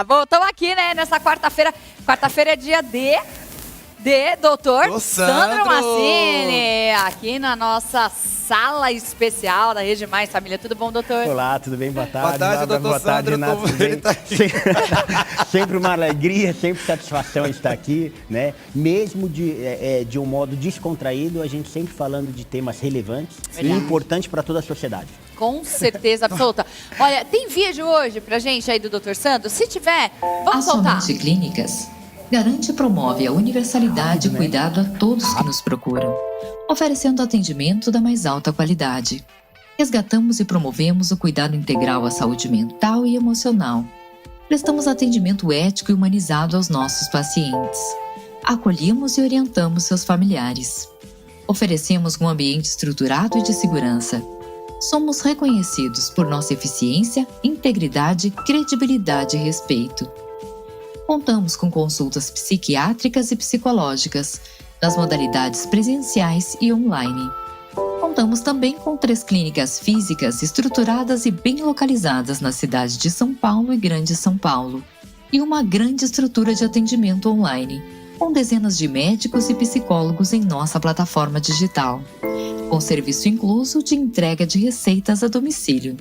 Bom, estamos aqui, né, nessa quarta-feira. Quarta-feira é dia de doutor Sandro Massini, aqui na nossa sala especial da Rede Mais Família. Tudo bom, doutor? Olá, tudo bem? Boa tarde. Boa tarde, doutor Boa tarde, Sandro. Renato, tudo bem? Tá sempre uma alegria, sempre satisfação estar aqui, né? Mesmo de um modo descontraído, a gente sempre falando de temas relevantes e importantes para toda a sociedade. Com certeza absoluta. Olha, tem vídeo hoje pra gente aí do doutor Sandro? Se tiver, vamos soltar. A Somente Clínicas garante e promove a universalidade e cuidado a todos que nos procuram, oferecendo atendimento da mais alta qualidade. Resgatamos e promovemos o cuidado integral à saúde mental e emocional. Prestamos atendimento ético e humanizado aos nossos pacientes. Acolhemos e orientamos seus familiares. Oferecemos um ambiente estruturado e de segurança. Somos reconhecidos por nossa eficiência, integridade, credibilidade e respeito. Contamos com consultas psiquiátricas e psicológicas, nas modalidades presenciais e online. Contamos também com 3 clínicas físicas estruturadas e bem localizadas na cidade de São Paulo e Grande São Paulo, e uma grande estrutura de atendimento online, com dezenas de médicos e psicólogos em nossa plataforma digital, com serviço incluso de entrega de receitas a domicílio.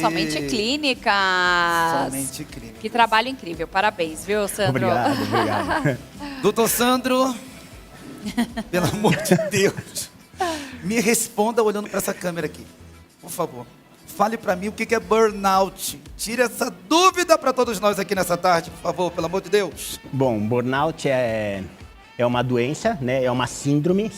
Somente Clínicas. Somente Clínicas. Que trabalho incrível. Parabéns, viu, Sandro? Obrigado. Doutor Sandro, pelo amor de Deus, me responda olhando para essa câmera aqui, por favor. Fale para mim o que é burnout. Tire essa dúvida para todos nós aqui nessa tarde, por favor, pelo amor de Deus. Bom, burnout é uma doença, né? É uma síndrome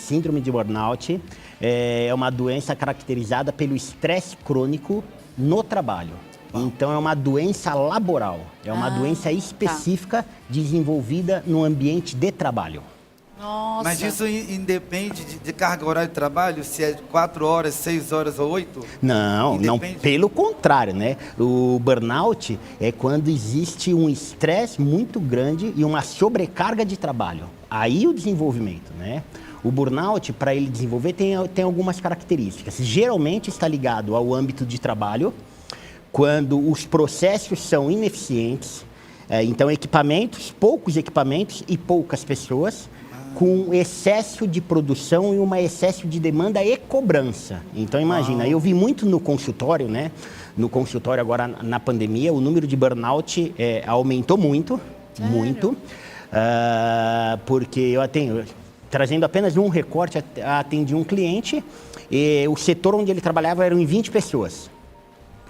de burnout. É uma doença caracterizada pelo estresse crônico no trabalho. Então é uma doença laboral, é uma doença específica desenvolvida no ambiente de trabalho. Nossa. Mas isso independe de carga horária de trabalho, se é 4 horas, 6 horas ou 8? Não, pelo contrário, né? O burnout é quando existe um estresse muito grande e uma sobrecarga de trabalho. Aí o desenvolvimento, né? O burnout, para ele desenvolver, tem algumas características. Geralmente está ligado ao âmbito de trabalho, quando os processos são ineficientes, então poucos equipamentos e poucas pessoas, com excesso de produção e um excesso de demanda e cobrança. Então imagina, eu vi muito no consultório, né? No consultório agora na pandemia, o número de burnout aumentou muito, porque eu trazendo apenas um recorte, atendi um cliente e o setor onde ele trabalhava eram 20 pessoas.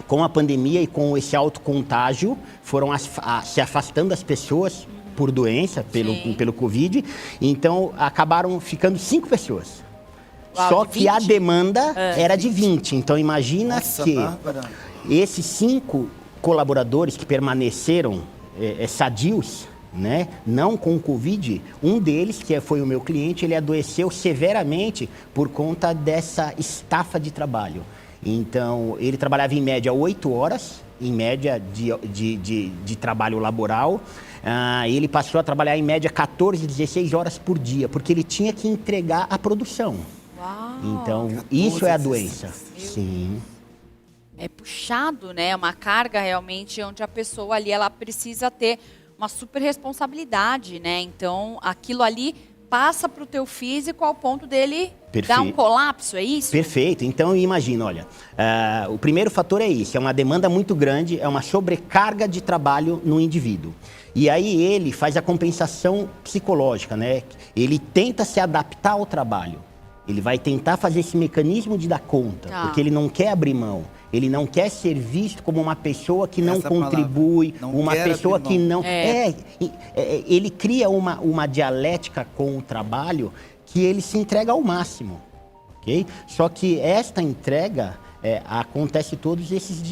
Com a pandemia e com esse alto contágio, foram se afastando as pessoas por doença, pelo Covid, então acabaram ficando 5 pessoas. Uau, só que 20? a demanda era de 20, então imagina que Bárbara. esses 5 colaboradores que permaneceram sadios, né, não com o Covid, um deles, que foi o meu cliente, ele adoeceu severamente por conta dessa estafa de trabalho. Então, ele trabalhava em média 8 horas, em média de trabalho laboral. Ele passou a trabalhar em média 14, 16 horas por dia, porque ele tinha que entregar a produção. Uau. Então, 14, isso é a 16. doença. Sim. É puxado, né? É uma carga realmente onde a pessoa ali, ela precisa ter uma super responsabilidade, né? Então, aquilo ali passa para o teu físico ao ponto dele dar um colapso, é isso? Perfeito. Então, imagina, olha, o primeiro fator é isso, é uma demanda muito grande, é uma sobrecarga de trabalho no indivíduo. E aí ele faz a compensação psicológica, né? Ele tenta se adaptar ao trabalho. Ele vai tentar fazer esse mecanismo de dar conta, porque ele não quer abrir mão. Ele não quer ser visto como uma pessoa que não contribui, uma pessoa que não... ele cria uma dialética com o trabalho que ele se entrega ao máximo, ok? Só que esta entrega acontece todos esses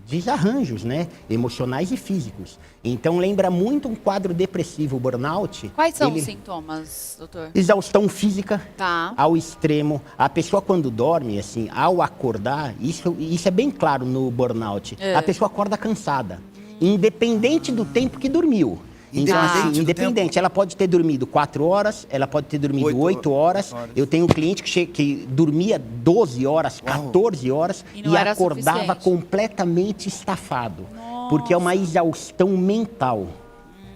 desarranjos, né? Emocionais e físicos. Então lembra muito um quadro depressivo, o burnout. Quais são os sintomas, doutor? Exaustão física Tá. ao extremo. A pessoa quando dorme, assim, ao acordar, isso é bem claro no burnout. A pessoa acorda cansada, independente do tempo que dormiu. Então, Independente assim, do independente. Ela pode ter dormido 4 horas, ela pode ter dormido 8 horas. Eu tenho um cliente que dormia 12 horas, 14 horas E e, não era acordava suficiente. completamente estafado. Porque é uma exaustão mental.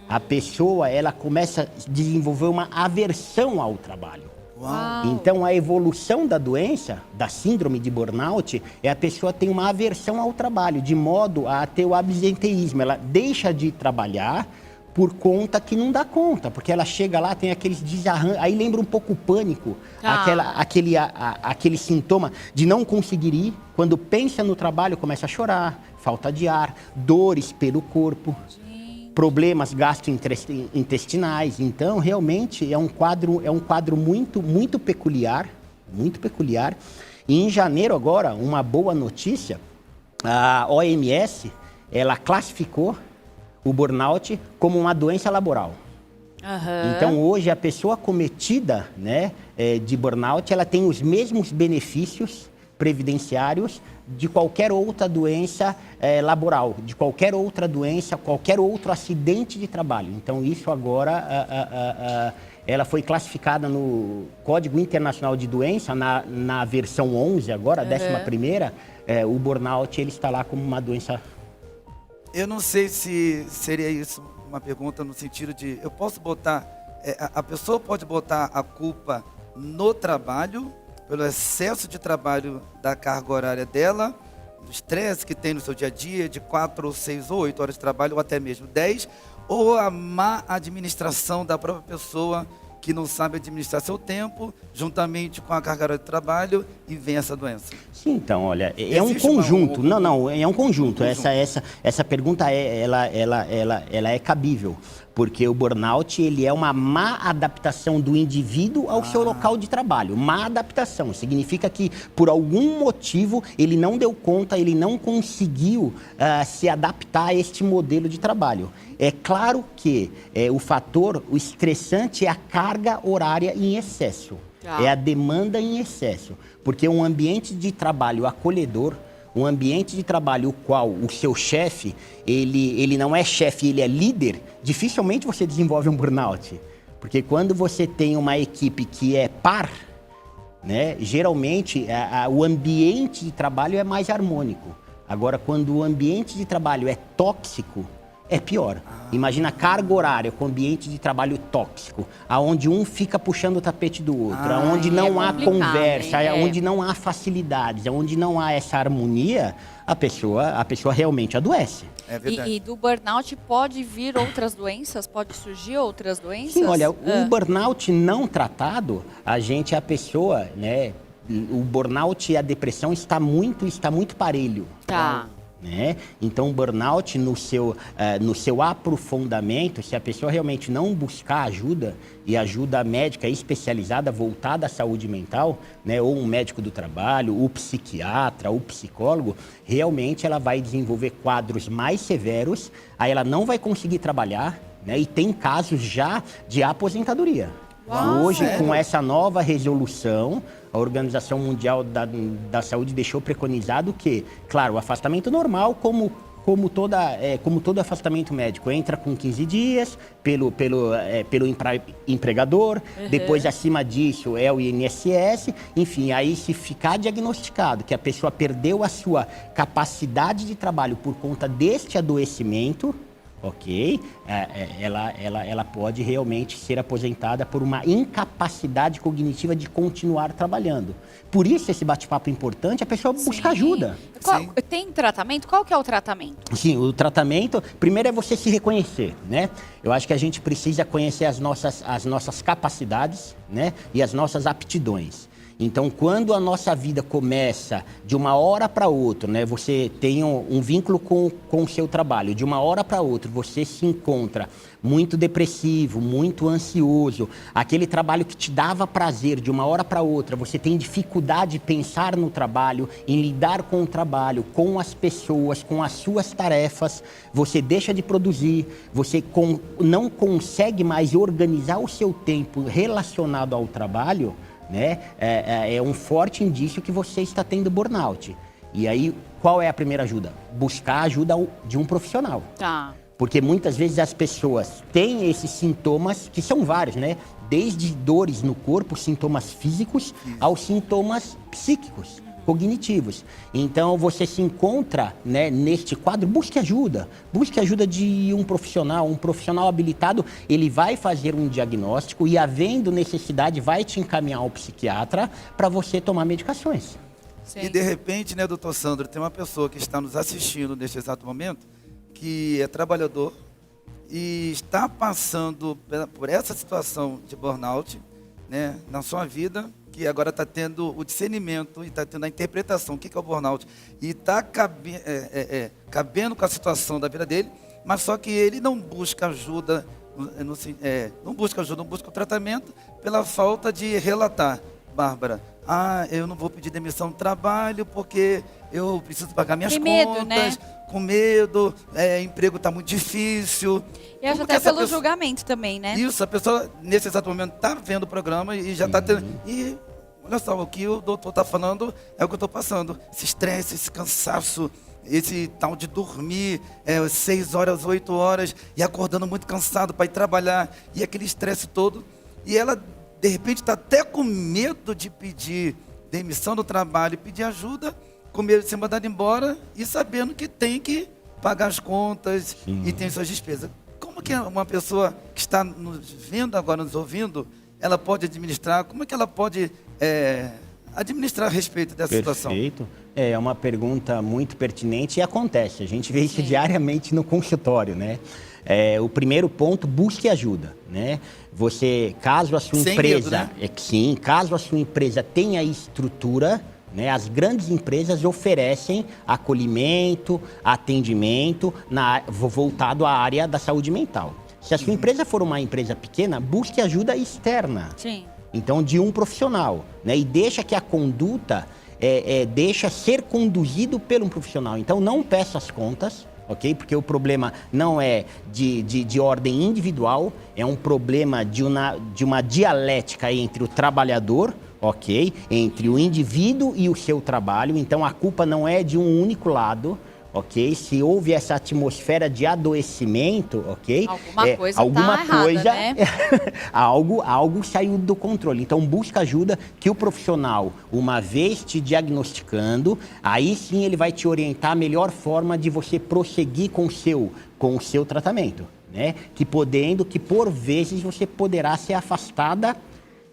A pessoa, ela começa a desenvolver uma aversão ao trabalho. Uau. Então, a evolução da doença, da síndrome de burnout, é a pessoa tem uma aversão ao trabalho, de modo a ter o absenteísmo. Ela deixa de trabalhar por conta que não dá conta, porque ela chega lá, tem aqueles desarranjos, aí lembra um pouco o pânico, aquele sintoma de não conseguir ir, quando pensa no trabalho, começa a chorar, falta de ar, dores pelo corpo. Problemas gastrointestinais. Então, realmente, é um quadro muito, muito peculiar, muito peculiar. E em janeiro agora, uma boa notícia, a OMS, ela classificou o burnout como uma doença laboral. Então, hoje, a pessoa acometida, né, de burnout, ela tem os mesmos benefícios previdenciários de qualquer outra doença laboral, de qualquer outra doença, qualquer outro acidente de trabalho. Então, isso agora, ela foi classificada no Código Internacional de Doença, na versão 11 agora, a 11ª, o burnout ele está lá como uma doença. Eu não sei se seria isso uma pergunta no sentido de, eu posso botar, a pessoa pode botar a culpa no trabalho, pelo excesso de trabalho da carga horária dela, do estresse que tem no seu dia a dia, de 4 ou 6 ou 8 horas de trabalho, ou até mesmo 10, ou a má administração da própria pessoa que não sabe administrar seu tempo, juntamente com a carga horária de trabalho, e vem essa doença. Sim, então, olha, é um Existe conjunto. Não, é um conjunto. Essa pergunta ela é cabível, porque o burnout ele é uma má adaptação do indivíduo ao seu local de trabalho. Má adaptação significa que por algum motivo ele não deu conta, ele não conseguiu se adaptar a este modelo de trabalho. É claro que o estressante é a carga horária em excesso. É a demanda em excesso, porque um ambiente de trabalho acolhedor, um ambiente de trabalho o qual o seu chefe, ele não é chefe, ele é líder, dificilmente você desenvolve um burnout. Porque quando você tem uma equipe que é par, né, geralmente o ambiente de trabalho é mais harmônico. Agora, quando o ambiente de trabalho é tóxico, é pior. Imagina a carga horária com ambiente de trabalho tóxico, aonde um fica puxando o tapete do outro, aonde não há conversa, aonde não há facilidades, aonde não há essa harmonia, a pessoa realmente adoece. É verdade. E do burnout pode vir outras doenças? Pode surgir outras doenças? Sim, olha, o burnout não tratado, a pessoa, né, o burnout e a depressão está muito parelho. Tá. Né? Então, o burnout, no seu aprofundamento, se a pessoa realmente não buscar ajuda, e ajuda médica especializada voltada à saúde mental, né? Ou um médico do trabalho, o psiquiatra, o psicólogo, realmente ela vai desenvolver quadros mais severos, aí ela não vai conseguir trabalhar, né? E tem casos já de aposentadoria. Hoje, com essa nova resolução, a Organização Mundial da Saúde deixou preconizado que, claro, o afastamento normal, como todo afastamento médico, entra com 15 dias pelo empregador, depois acima disso é o INSS, enfim, aí se ficar diagnosticado que a pessoa perdeu a sua capacidade de trabalho por conta deste adoecimento, ok, ela pode realmente ser aposentada por uma incapacidade cognitiva de continuar trabalhando. Por isso esse bate-papo é importante, a pessoa buscar ajuda. Tem tratamento? Qual que é o tratamento? Sim, o tratamento, primeiro é você se reconhecer, né? Eu acho que a gente precisa conhecer as nossas capacidades, né? E as nossas aptidões. Então, quando a nossa vida começa de uma hora para outra, né, você tem um vínculo com o seu trabalho, de uma hora para outra você se encontra muito depressivo, muito ansioso, aquele trabalho que te dava prazer, de uma hora para outra, você tem dificuldade de pensar no trabalho, em lidar com o trabalho, com as pessoas, com as suas tarefas, você deixa de produzir, você não consegue mais organizar o seu tempo relacionado ao trabalho, né? É um forte indício que você está tendo burnout. E aí, qual é a primeira ajuda? Buscar a ajuda de um profissional. Tá. Porque muitas vezes as pessoas têm esses sintomas, que são vários, né? Desde dores no corpo, sintomas físicos, aos sintomas psíquicos, cognitivos. Então, você se encontra, né, neste quadro, busque ajuda de um profissional habilitado, ele vai fazer um diagnóstico e, havendo necessidade, vai te encaminhar ao psiquiatra para você tomar medicações. Sim. E de repente, né, doutor Sandro, tem uma pessoa que está nos assistindo neste exato momento, que é trabalhador e está passando por essa situação de burnout, né, na sua vida, que agora está tendo o discernimento e está tendo a interpretação, o que é o burnout, e está cabendo com a situação da vida dele, mas só que ele não busca ajuda, não busca o tratamento pela falta de relatar. Bárbara, eu não vou pedir demissão do trabalho porque eu preciso pagar minhas Tem contas, medo, né? com medo, emprego está muito difícil. E acho Como até que essa pelo pessoa- julgamento também, né? Isso, a pessoa, nesse exato momento, está vendo o programa e já está tendo... E, olha só, o que o doutor está falando é o que eu estou passando. Esse estresse, esse cansaço, esse tal de dormir 6 horas, 8 horas, e acordando muito cansado para ir trabalhar, e aquele estresse todo. E ela, de repente, está até com medo de pedir demissão do trabalho, pedir ajuda, com medo de ser mandada embora, e sabendo que tem que pagar as contas e tem suas despesas. Como que uma pessoa que está nos vendo agora, nos ouvindo, ela pode administrar? Como é que ela pode administrar a respeito dessa situação? Perfeito. É uma pergunta muito pertinente e acontece. A gente vê isso Sim. diariamente no consultório, né? O primeiro ponto, busque ajuda, né? Você, caso a sua Sem empresa... medo, né? Sim, caso a sua empresa tenha estrutura, né? As grandes empresas oferecem acolhimento, atendimento voltado à área da saúde mental. Se a sua empresa for uma empresa pequena, busque ajuda externa. Sim. Então, de um profissional, né? E deixa que a conduta, deixa ser conduzido por um profissional. Então, não peça as contas, ok? Porque o problema não é de ordem individual, é um problema de uma dialética entre o trabalhador, ok? Entre o indivíduo e o seu trabalho. Então, a culpa não é de um único lado, ok? Se houve essa atmosfera de adoecimento, ok? Alguma coisa tá errada, né? algo saiu do controle. Então, busca ajuda que o profissional, uma vez te diagnosticando, aí sim ele vai te orientar a melhor forma de você prosseguir com o seu tratamento, né? Que por vezes você poderá ser afastada.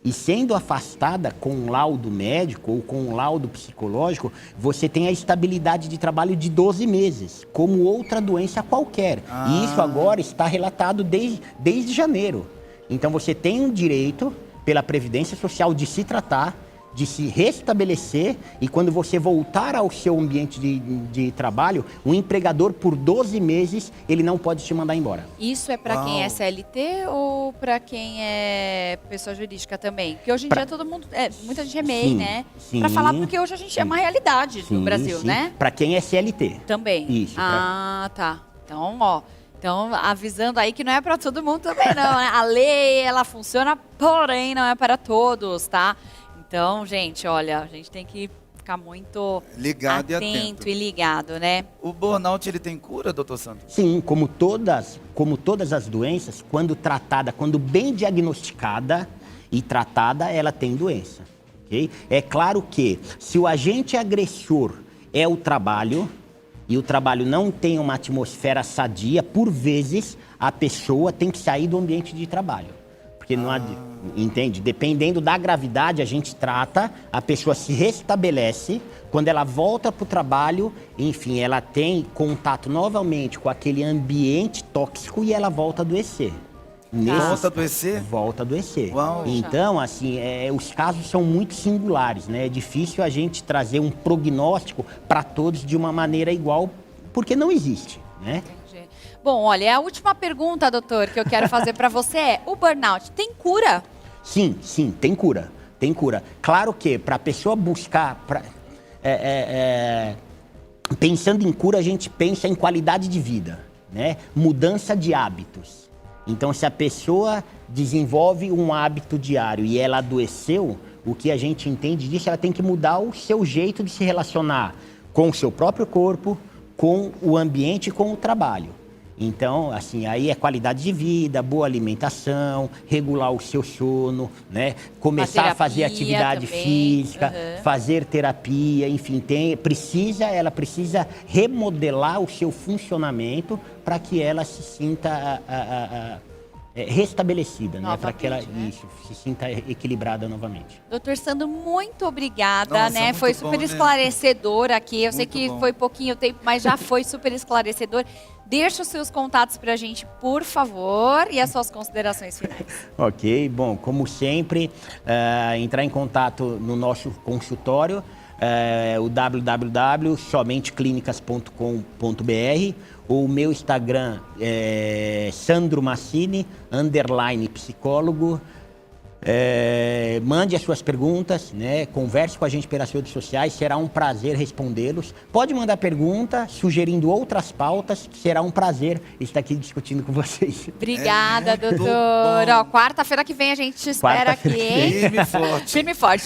E sendo afastada com um laudo médico ou com um laudo psicológico, você tem a estabilidade de trabalho de 12 meses, como outra doença qualquer. E isso agora está relatado desde janeiro. Então você tem um direito, pela Previdência Social, de se tratar, de se restabelecer, e quando você voltar ao seu ambiente de trabalho, o empregador, por 12 meses, ele não pode te mandar embora. Isso é para quem é CLT ou para quem é pessoa jurídica também? Porque hoje em dia todo mundo, muita gente é MEI, Sim, né? sim. Para falar porque hoje a gente é uma realidade no Brasil, Sim. né? Para quem é CLT. Também. Isso, Tá. Então, avisando aí que não é para todo mundo também não, né? A lei, ela funciona, porém não é para todos, tá? Então, gente, olha, a gente tem que ficar muito Ligado e atento. e ligado, né? O burnout, ele tem cura, doutor Sandro? Sim, como todas as doenças, quando tratada, quando bem diagnosticada e tratada, ela tem doença. Okay? É claro que se o agente agressor é o trabalho, e o trabalho não tem uma atmosfera sadia, por vezes a pessoa tem que sair do ambiente de trabalho. Porque não entende? Dependendo da gravidade, a gente trata, a pessoa se restabelece, quando ela volta para o trabalho, enfim, ela tem contato novamente com aquele ambiente tóxico e ela volta a adoecer. Volta a adoecer? Volta a adoecer. Uau. Então, assim, os casos são muito singulares, né? É difícil a gente trazer um prognóstico para todos de uma maneira igual, porque não existe, né? Entendi. Bom, olha, a última pergunta, doutor, que eu quero fazer para você é: o burnout tem cura? Sim, tem cura. Tem cura. Claro que para a pessoa buscar... pensando em cura, a gente pensa em qualidade de vida, né? Mudança de hábitos. Então, se a pessoa desenvolve um hábito diário e ela adoeceu, o que a gente entende disso, ela tem que mudar o seu jeito de se relacionar com o seu próprio corpo, com o ambiente e com o trabalho. Então, assim, aí é qualidade de vida, boa alimentação, regular o seu sono, né? Começar a fazer atividade também. física, fazer terapia, enfim, ela precisa remodelar o seu funcionamento para que ela se sinta restabelecida, né? Para que ela se sinta equilibrada novamente. Doutor Sandro, muito obrigada, Nossa, né? muito Foi bom, super né? esclarecedor aqui. Eu sei Muito que bom. foi pouquinho tempo, mas já foi super esclarecedor. Deixa os seus contatos pra gente, por favor, e as suas considerações finais. Ok, bom, como sempre, entrar em contato no nosso consultório, o www.somenteclinicas.com.br. O meu Instagram é Sandro Massini, _psicólogo. Mande as suas perguntas, né? Converse com a gente pelas redes sociais, será um prazer respondê-los. Pode mandar pergunta, sugerindo outras pautas, que será um prazer estar aqui discutindo com vocês. Obrigada, muito doutor. bom. Ó, quarta-feira que vem a gente te espera aqui, Quarta-feira que hein? Firme e forte. Firme e forte.